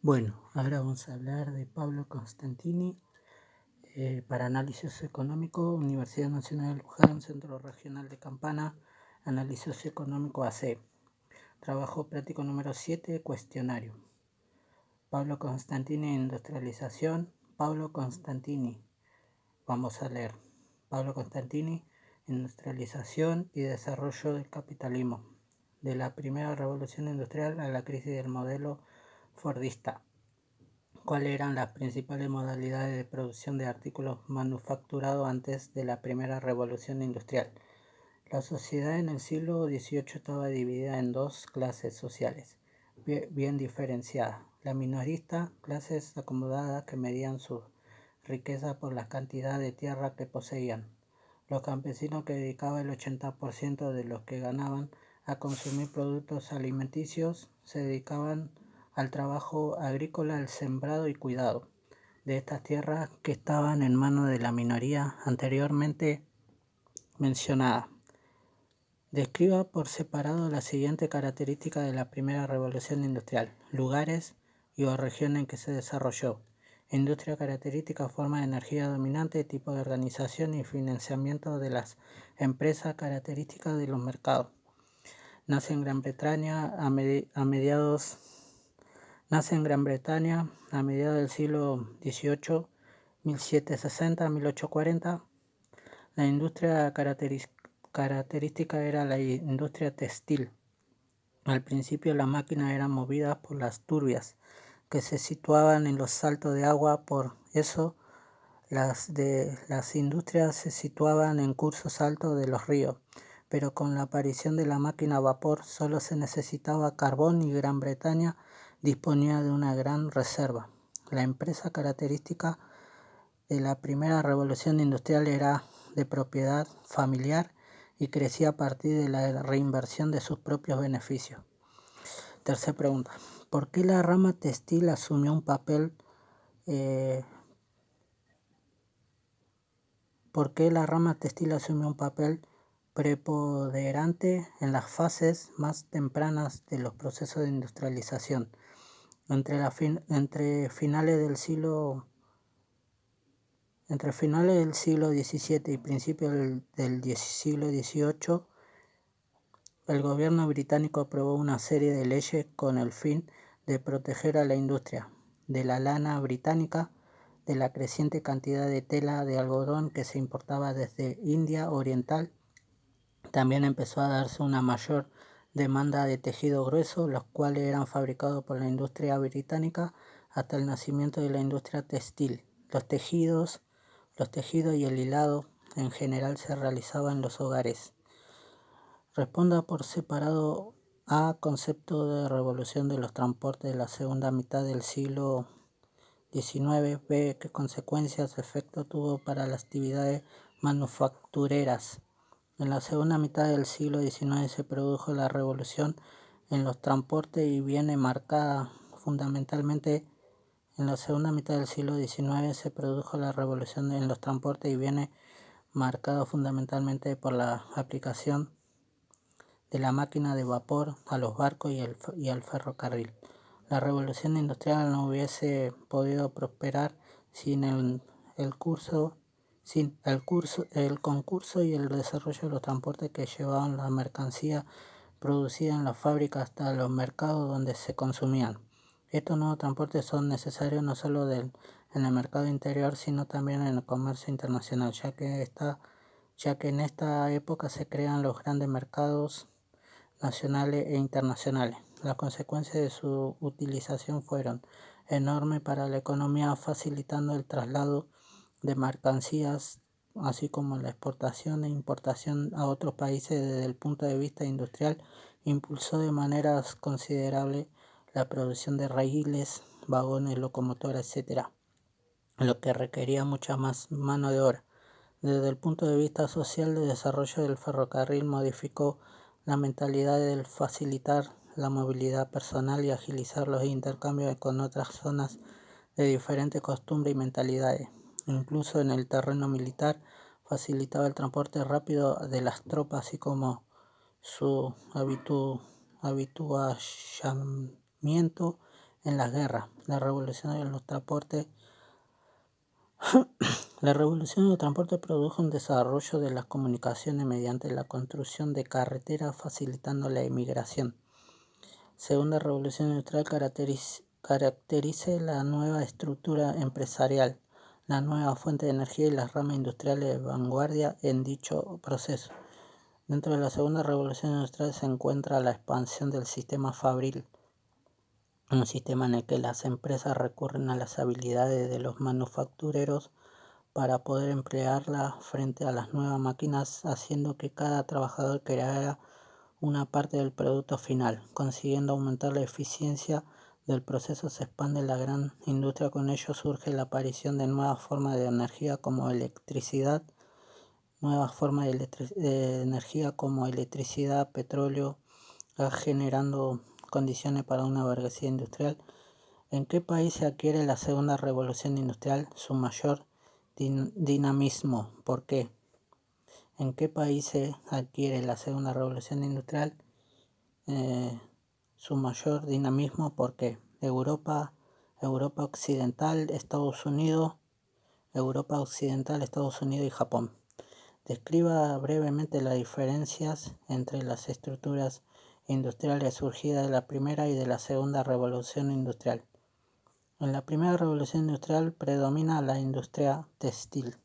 Bueno, ahora vamos a hablar de Pablo Constantini para análisis socioeconómico, Universidad Nacional de Luján, Centro Regional de Campana, análisis socioeconómico AC. Trabajo práctico número 7, cuestionario. Pablo Constantini, industrialización. Pablo Constantini, vamos a leer. Pablo Constantini, industrialización y desarrollo del capitalismo, de la primera revolución industrial a la crisis del modelo fordista. ¿Cuáles eran las principales modalidades de producción de artículos manufacturados antes de la primera revolución industrial? La sociedad en el siglo XVIII estaba dividida en dos clases sociales, bien diferenciadas. La minorista, clases acomodadas que medían su riqueza por la cantidad de tierra que poseían. Los campesinos, que dedicaban el 80% de lo que ganaban a consumir productos alimenticios, se dedicaban al trabajo agrícola, al sembrado y cuidado de estas tierras que estaban en manos de la minoría anteriormente mencionada. Describa por separado la siguiente característica de la primera revolución industrial: lugares y o región en que se desarrolló. Industria: característica, forma de energía dominante, tipo de organización y financiamiento de las empresas, características de los mercados. Nace en Gran Bretaña a mediados del siglo XVIII, 1760-1840. La industria característica era la industria textil. Al principio las máquinas eran movidas por las turbias, que se situaban en los saltos de agua. Por eso las industrias se situaban en cursos altos de los ríos. Pero con la aparición de la máquina a vapor solo se necesitaba carbón y Gran Bretaña disponía de una gran reserva. La empresa característica de la primera revolución industrial era de propiedad familiar y crecía a partir de la reinversión de sus propios beneficios. Tercera pregunta: ¿por qué la rama textil asumió un papel preponderante en las fases más tempranas de los procesos de industrialización? Entre finales del siglo XVII y principios del siglo XVIII, el gobierno británico aprobó una serie de leyes con el fin de proteger a la industria de la lana británica, de la creciente cantidad de tela de algodón que se importaba desde India Oriental. También empezó a darse una mayor demanda de tejido grueso, los cuales eran fabricados por la industria británica hasta el nacimiento de la industria textil. Los tejidos y el hilado en general se realizaban en los hogares. Responda por separado a concepto de revolución de los transportes de la segunda mitad del siglo XIX. B, qué consecuencias o efecto tuvo para las actividades manufactureras. En la segunda mitad del siglo XIX se produjo la revolución en los transportes y viene marcada fundamentalmente por la aplicación de la máquina de vapor a los barcos y al ferrocarril. La revolución industrial no hubiese podido prosperar sin el concurso y el desarrollo de los transportes que llevaban la mercancía producida en las fábricas hasta los mercados donde se consumían. Estos nuevos transportes son necesarios no solo en el mercado interior, sino también en el comercio internacional, ya que en esta época se crean los grandes mercados nacionales e internacionales. Las consecuencias de su utilización fueron enormes para la economía, facilitando el traslado de mercancías, así como la exportación e importación a otros países. Desde el punto de vista industrial, impulsó de manera considerable la producción de raíles, vagones, locomotoras, etc., lo que requería mucha más mano de obra. Desde el punto de vista social, el desarrollo del ferrocarril modificó la mentalidad del facilitar la movilidad personal y agilizar los intercambios con otras zonas de diferentes costumbres y mentalidades. Incluso en el terreno militar, facilitaba el transporte rápido de las tropas, así como su habituallamiento en las guerras. La revolución de los transportes produjo un desarrollo de las comunicaciones mediante la construcción de carreteras facilitando la emigración. Segunda revolución industrial caracteriza la nueva estructura empresarial, la nueva fuente de energía y las ramas industriales de vanguardia en dicho proceso. Dentro de la segunda revolución industrial se encuentra la expansión del sistema fabril, un sistema en el que las empresas recurren a las habilidades de los manufactureros para poder emplearlas frente a las nuevas máquinas, haciendo que cada trabajador creara una parte del producto final, consiguiendo aumentar la eficiencia del proceso. Se expande la gran industria, con ello surge la aparición de nuevas formas de energía como electricidad, petróleo, generando condiciones para una burguesía industrial. ¿En qué país se adquiere la segunda revolución industrial su mayor dinamismo? ¿Por qué? ¿En qué país se adquiere la segunda revolución industrial su mayor dinamismo? ¿Por qué? Europa Occidental, Estados Unidos y Japón. Describa brevemente las diferencias entre las estructuras industriales surgidas de la primera y de la segunda revolución industrial. En la primera revolución industrial predomina la industria textil.